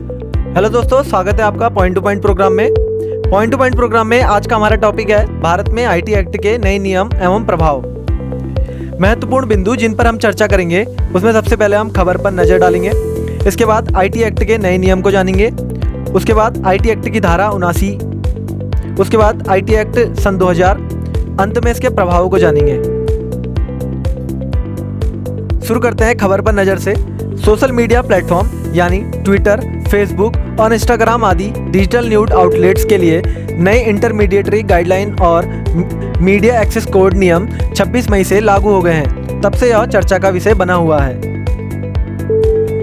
Hello दोस्तों, स्वागत है आपका पॉइंट टू पॉइंट प्रोग्राम में। पॉइंट टू पॉइंट प्रोग्राम में आज का हमारा टॉपिक है भारत में आईटी एक्ट के नए नियम एवं प्रभाव। महत्वपूर्ण बिंदु जिन पर हम चर्चा करेंगे उसमें सबसे पहले हम खबर पर नजर डालेंगे। इसके बाद आईटी एक्ट के नए नियम को जानेंगे। उसके बाद आईटी एक्ट की धारा 79, उसके बाद आईटी एक्ट सन 2000, अंत में इसके प्रभावों को जानेंगे। शुरू करते हैं खबर पर नजर से। सोशल मीडिया प्लेटफॉर्म यानी ट्विटर, फेसबुक और इंस्टाग्राम आदि डिजिटल न्यूज आउटलेट्स के लिए नए इंटरमीडिएटरी गाइडलाइन और मीडिया एक्सेस कोड नियम 26 मई से लागू हो गए हैं। तब से यह चर्चा का विषय बना हुआ है।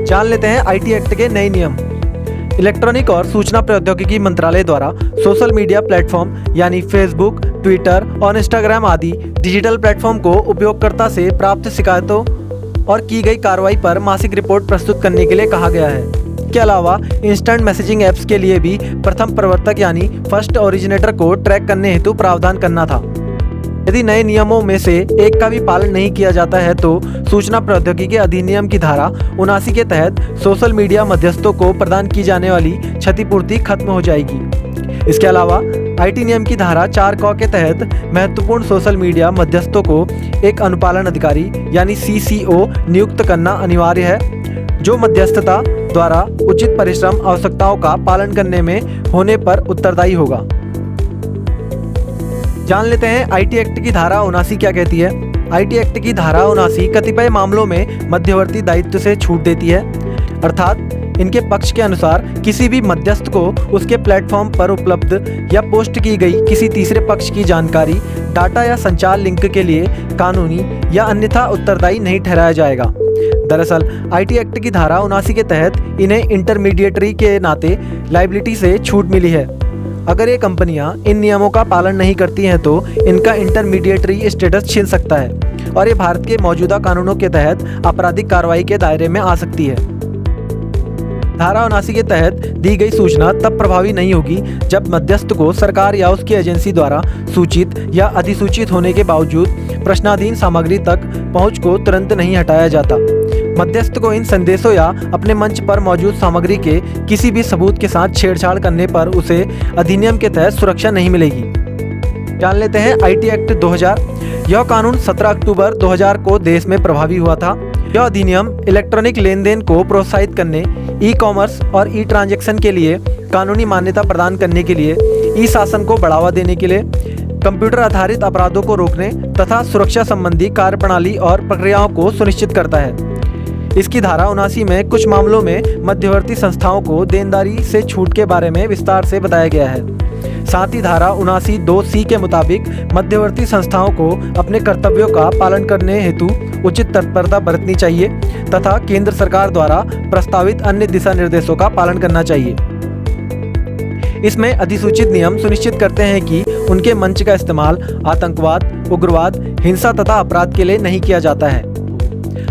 जान लेते हैं आईटी एक्ट के नए नियम। इलेक्ट्रॉनिक और सूचना प्रौद्योगिकी मंत्रालय द्वारा सोशल मीडिया प्लेटफॉर्म यानी फेसबुक, ट्विटर और इंस्टाग्राम आदि डिजिटल प्लेटफॉर्म को उपयोगकर्ता से प्राप्त शिकायतों और की गई कार्रवाई पर मासिक रिपोर्ट प्रस्तुत करने के लिए कहा गया है। इसके अलावा इंस्टेंट मैसेजिंग ऐप्स के लिए भी प्रथम प्रवर्तक यानी फर्स्ट ओरिजिनेटर को ट्रैक करने हेतु प्रावधान करना था। यदि नए नियमों में से एक का भी पालन नहीं किया जाता है तो सूचना प्रौद्योगिकी अधिनियम की धारा 79 के तहत सोशल मीडिया मध्यस्थों को प्रदान की जाने वाली क्षतिपूर्ति खत्म हो जाएगी। इसके अलावा आईटी नियम की धारा 4 क के तहत महत्वपूर्ण सोशल मीडिया मध्यस्थों को एक अनुपालन अधिकारी यानी सीसीओ नियुक्त करना अनिवार्य है, जो मध्यस्थता द्वारा उचित परिश्रम आवश्यकताओं का पालन करने में होने पर उत्तरदायी होगा। जान लेते हैं आईटी एक्ट की धारा 79 क्या कहती है। आईटी एक्ट की धारा 79 कतिपय मामलों में मध्यवर्ती दायित्व से छूट देती है, अर्थात इनके पक्ष के अनुसार किसी भी मध्यस्थ को उसके प्लेटफॉर्म पर उपलब्ध या पोस्ट की गई किसी तीसरे पक्ष की जानकारी, डाटा या संचार लिंक के लिए कानूनी या अन्यथा उत्तरदायी नहीं ठहराया जाएगा। दरअसल आईटी एक्ट की धारा 79 के तहत इन्हें इंटरमीडिएटरी के नाते लायबिलिटी से छूट मिली है। अगर ये कंपनियां इन नियमों का पालन नहीं करती हैं तो इनका इंटरमीडिएटरी स्टेटस छीन सकता है और ये भारत के मौजूदा कानूनों के तहत आपराधिक कार्रवाई के दायरे में आ सकती है। धारा 79 के तहत दी गई सूचना तब प्रभावी नहीं होगी जब मध्यस्थ को सरकार या उसकी एजेंसी द्वारा सूचित या अधिसूचित होने के बावजूद प्रश्नाधीन सामग्री तक पहुंच को तुरंत नहीं हटाया जाता। मध्यस्थ को इन संदेशों या अपने मंच पर मौजूद सामग्री के किसी भी सबूत के साथ छेड़छाड़ करने पर उसे अधिनियम के तहत सुरक्षा नहीं मिलेगी। जान लेते हैं आईटी एक्ट 2000। यह कानून 17 अक्टूबर 2000 को देश में प्रभावी हुआ था। यह अधिनियम इलेक्ट्रॉनिक लेन देन को प्रोत्साहित करने, ई कॉमर्स और ई ट्रांजैक्शन के लिए कानूनी मान्यता प्रदान करने के लिए, ई शासन को बढ़ावा देने के लिए, कंप्यूटर आधारित अपराधों को रोकने तथा सुरक्षा संबंधी कार्यप्रणाली और प्रक्रियाओं को सुनिश्चित करता है। इसकी धारा 79 में कुछ मामलों में मध्यवर्ती संस्थाओं को देनदारी से छूट के बारे में विस्तार से बताया गया है। साथ ही धारा 79(2)(c) के मुताबिक मध्यवर्ती संस्थाओं को अपने कर्तव्यों का पालन करने हेतु उचित तत्परता बरतनी चाहिए तथा केंद्र सरकार द्वारा प्रस्तावित अन्य दिशा निर्देशों का पालन करना चाहिए। इसमें अधिसूचित नियम सुनिश्चित करते हैं कि उनके मंच का इस्तेमाल आतंकवाद, उग्रवाद, हिंसा तथा अपराध के लिए नहीं किया जाता है।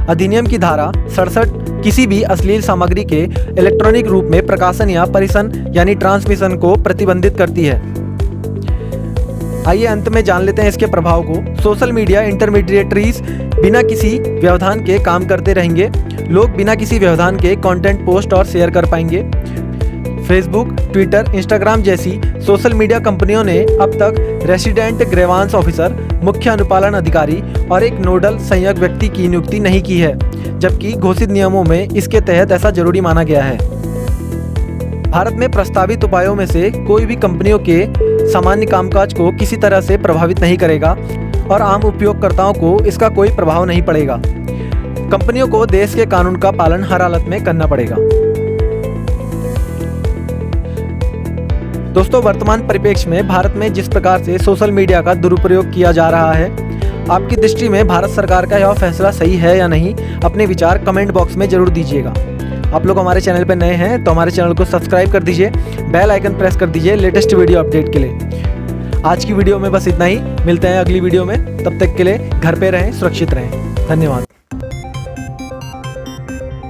अधिनियम की धारा 67 किसी भी अश्लील सामग्री के इलेक्ट्रॉनिक रूप में प्रकाशन या परिसन यानी ट्रांसमिशन को प्रतिबंधित करती है। आइए अंत में जान लेते हैं इसके प्रभाव को। सोशल मीडिया इंटरमीडिएटरीज बिना किसी व्यवधान के काम करते रहेंगे। लोग बिना किसी व्यवधान के कंटेंट पोस्ट और शेयर कर पाएंगे। फेसबुक, ट्विटर, इंस्टाग्राम जैसी सोशल मीडिया कंपनियों ने अब तक रेसिडेंट ग्रीवांस ऑफिसर, मुख्य अनुपालन अधिकारी और एक नोडल संयक व्यक्ति की नियुक्ति नहीं की है, जबकि घोषित नियमों में इसके तहत ऐसा जरूरी माना गया है। भारत में प्रस्तावित उपायों में से कोई भी कंपनियों के सामान्य कामकाज को किसी तरह से प्रभावित नहीं करेगा और आम उपयोगकर्ताओं को इसका कोई प्रभाव नहीं पड़ेगा। कंपनियों को देश के कानून का पालन हर हालत में करना पड़ेगा। दोस्तों, वर्तमान परिप्रेक्ष्य में भारत में जिस प्रकार से सोशल मीडिया का दुरुपयोग किया जा रहा है, आपकी दृष्टि में भारत सरकार का यह फैसला सही है या नहीं, अपने विचार कमेंट बॉक्स में जरूर दीजिएगा। आप लोग हमारे चैनल पर नए हैं तो हमारे चैनल को सब्सक्राइब कर दीजिए, बेल आइकन प्रेस कर दीजिए लेटेस्ट वीडियो अपडेट के लिए। आज की वीडियो में बस इतना ही। मिलते हैं अगली वीडियो में, तब तक के लिए घर पे रहें, सुरक्षित रहें। धन्यवाद।